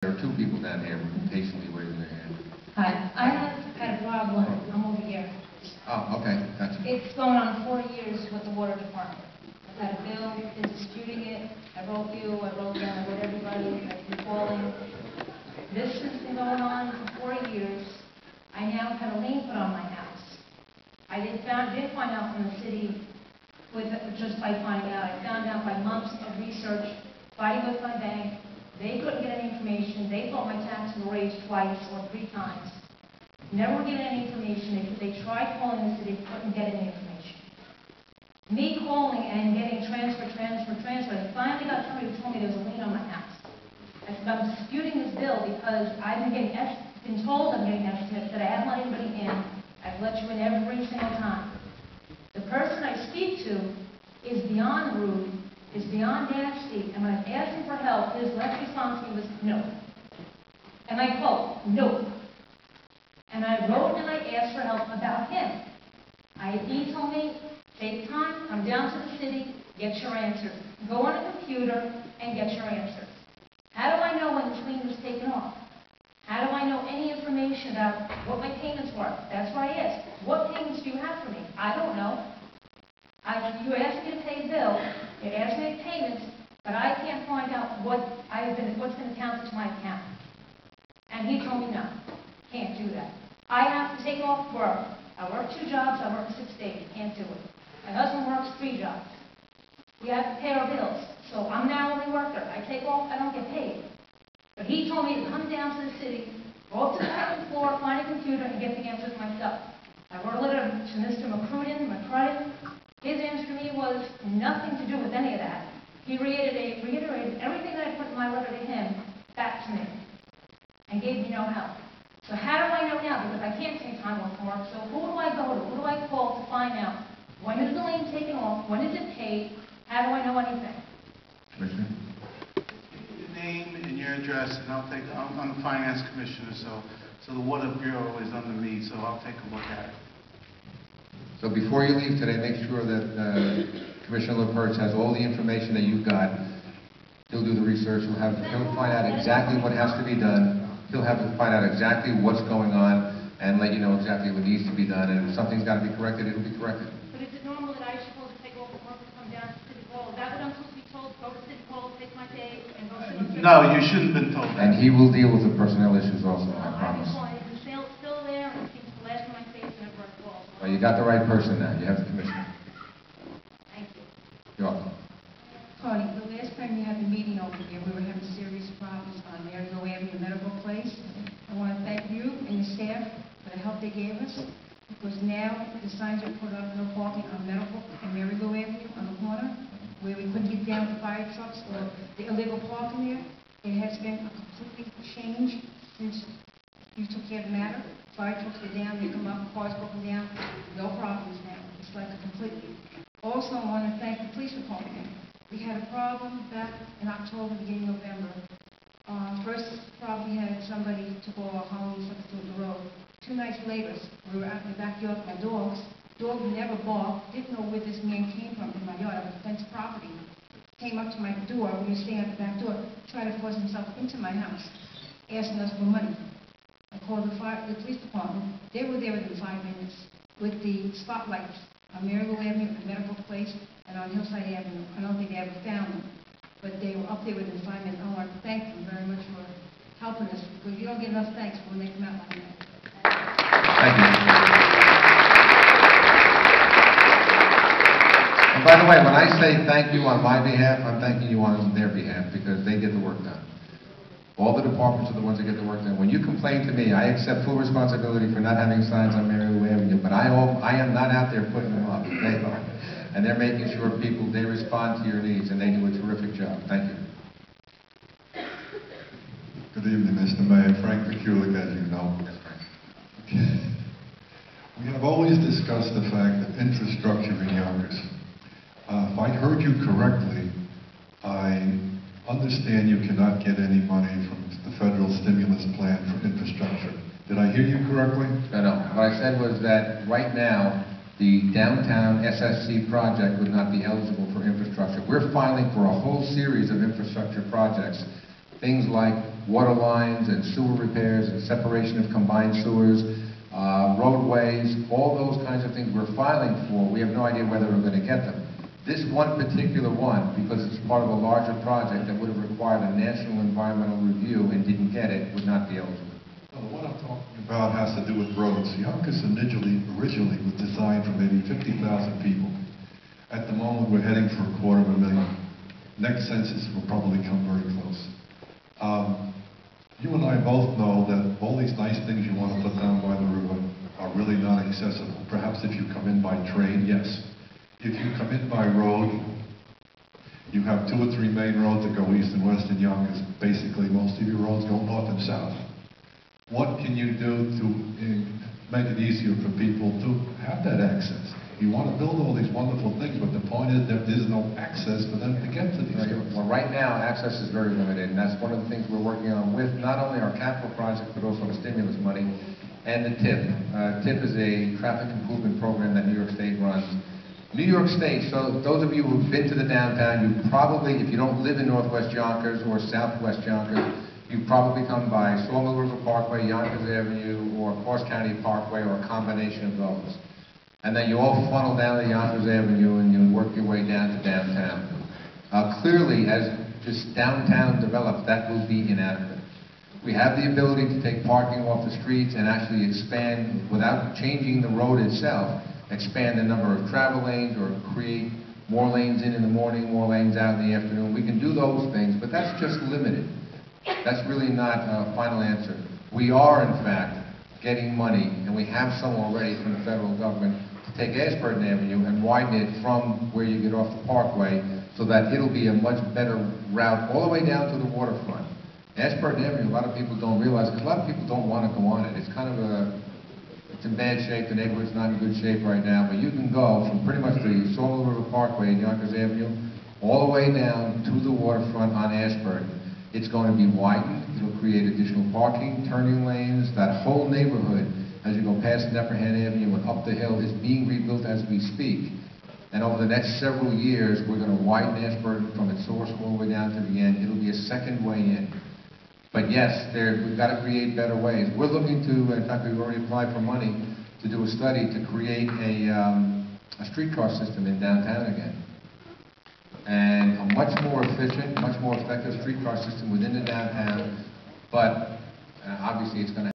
There are two people down here patiently waving their hand. Hi, I have had a problem. I'm over here. Oh, okay, gotcha. It's going on 4 years with the water department. I've had a bill, been disputing it. I wrote you, I wrote them, I wrote everybody, I've been calling. This has been going on for 4 years. I now have a lien put on my house. I did find out from the city just by finding out. I found out by months of research, fighting with my bank. They couldn't get any information. They thought my taxes were raised twice or 3 times. Never were given any information. They tried calling the city, couldn't get any information. Me calling and getting transfer, I finally got somebody who told me there was a lien on my house. I said, I'm disputing this bill because I've been told I'm getting estimates that I haven't let anybody in. I've let you in every single time. The person I speak to is beyond rude, is beyond nasty, and when I asked him for help, his last response to me was no. And I quote, no. And I wrote and I asked for help about him. He told me, take time, come down to the city, get your answers. Go on a computer and get your answers. How do I know when this lien was taken off? How do I know any information about what my payments were? That's what I asked. What payments do you have for me? I don't know. You asked me to pay a bill, you asked me to payments, but I can't find out what's been accounted to my account. And he told me no, can't do that. I have to take off work. I work 2 jobs, I work 6 days, can't do it. My husband works 3 jobs. We have to pay our bills, so I'm an hourly worker. I take off, I don't get paid. But he told me to come down to the city, go up to the 2nd floor, find a computer, and get the answers myself. I wrote a letter to Mr. McCrudden. His answer to me was nothing to do with any of that. He reiterated everything that I put in my letter to him back to me and gave me no help. So how do I know now? Because I can't take time off from work. So who do I go to? Who do I call to find out when is the lien taken off? When is it paid? How do I know anything? Commissioner? Your name and your address, and I'm the finance commissioner, so the water bureau is under me, so I'll take a look at it. So before you leave today, make sure that Commissioner LaPerche has all the information that you've got. He'll do the research. He'll find out exactly what has to be done. He'll have to find out exactly what's going on and let you know exactly what needs to be done. And if something's got to be corrected, it'll be corrected. But is it normal that I'm supposed to take over work and come down to City Hall? Is that what I'm supposed to be told? Go to City Hall, take my day, and go sit on City No, Hall? you shouldn't have been told that. And he will deal with the personnel issues also, I promise. It's still there, and it keeps blasting my face whenever I call. Well, you got the right person now. You have the commissioner. Thank you. You're welcome. Tony, the last time you had the meeting over here, we were having serious problems on Maryville Avenue Medical Place. I want to thank you and your staff for the help they gave us, because now the signs are put up, no parking on Medical and Maryville Avenue on the corner, where we couldn't get down the fire trucks or the illegal parking there. It has been a complete change since you took care of the matter. Fire trucks are down, they come up, cars broken down, no problems now. It's like a completely. Also, I want to thank the police department. We had a problem back in October, beginning of November. First problem, we had somebody took all our homes up to the road. 2 nights later, we were out in the backyard with my dogs. Dog never barked, didn't know where this man came from in my yard. I was fenced property. Came up to my door, we were standing at the back door, tried to force himself into my house, asking us for money. I called the police department. They were there within 5 minutes with the spotlights on Maryville Avenue, the Medical Place, and on Hillside Avenue. I don't think they ever found them, but they were up there within 5 minutes. I want to thank them very much for helping us, because you don't get enough thanks when they come out like that. Thank you. And by the way, when I say thank you on my behalf, I'm thanking you on their behalf, because they get the work done. All the departments are the ones that get the work done. When you complain to me, I accept full responsibility for not having signs on Maryville Avenue, but I am not out there putting them up. They are. And they're making sure they respond to your needs, and they do a terrific job. Thank you. Good evening, Mr. Mayor. Frank McCulloch, as you know. Yes, Frank. We have always discussed the fact that infrastructure in Yonkers. If I heard you correctly, I understand you cannot get any money from the federal stimulus plan for infrastructure. Did I hear you correctly? No. What I said was that right now, the downtown SSC project would not be eligible for infrastructure. We're filing for a whole series of infrastructure projects. Things like water lines and sewer repairs and separation of combined sewers, roadways, all those kinds of things we're filing for. We have no idea whether we're going to get them. This one particular one, because it's part of a larger project that would have required a national environmental review and didn't get it, would not be eligible. Well, what I'm talking about has to do with roads. Yonkers originally was designed for maybe 50,000 people. At the moment, we're heading for 250,000. Next census will probably come very close. You and I both know that all these nice things you want to put down by the river are really not accessible. Perhaps if you come in by train, yes. If you come in by road, you have 2 or 3 main roads that go east and west in Yonkers. Basically, most of your roads go north and south. What can you do to make it easier for people to have that access? You want to build all these wonderful things, but the point is there is no access for them to get to these things. Well, right now, access is very limited, and that's one of the things we're working on with not only our capital project, but also the stimulus money and the TIP. TIP is a traffic improvement program that New York State runs. New York State, so those of you who've been to the downtown, you probably, if you don't live in Northwest Yonkers or Southwest Yonkers, you probably come by Sawmill River Parkway, Yonkers Avenue, or Cross County Parkway, or a combination of those. And then you all funnel down to Yonkers Avenue and you work your way down to downtown. Clearly, as this downtown develops, that will be inadequate. We have the ability to take parking off the streets and actually expand, without changing the road itself, expand the number of travel lanes or create more lanes in the morning, more lanes out in the afternoon. We can do those things, but that's just limited. That's really not a final answer. We are, in fact, getting money, and we have some already from the federal government, to take Ashburton Avenue and widen it from where you get off the Parkway so that it'll be a much better route all the way down to the waterfront. Ashburton Avenue, a lot of people don't realize, because a lot of people don't want to go on it. It's kind of it's in bad shape, the neighborhood's not in good shape right now, but you can go from pretty much the Sawmill River Parkway and Yonkers Avenue all the way down to the waterfront on Ashburton. It's going to be widened, it'll create additional parking, turning lanes, that whole neighborhood, as you go past Nepperhan Avenue and up the hill, is being rebuilt as we speak. And over the next several years, we're going to widen Ashburton from its source all the way down to the end. It'll be a second way in. But yes, we've got to create better ways. We're looking to, in fact, we've already applied for money to do a study to create a streetcar system in downtown again. And a much more efficient, much more effective streetcar system within the downtown, but obviously it's going to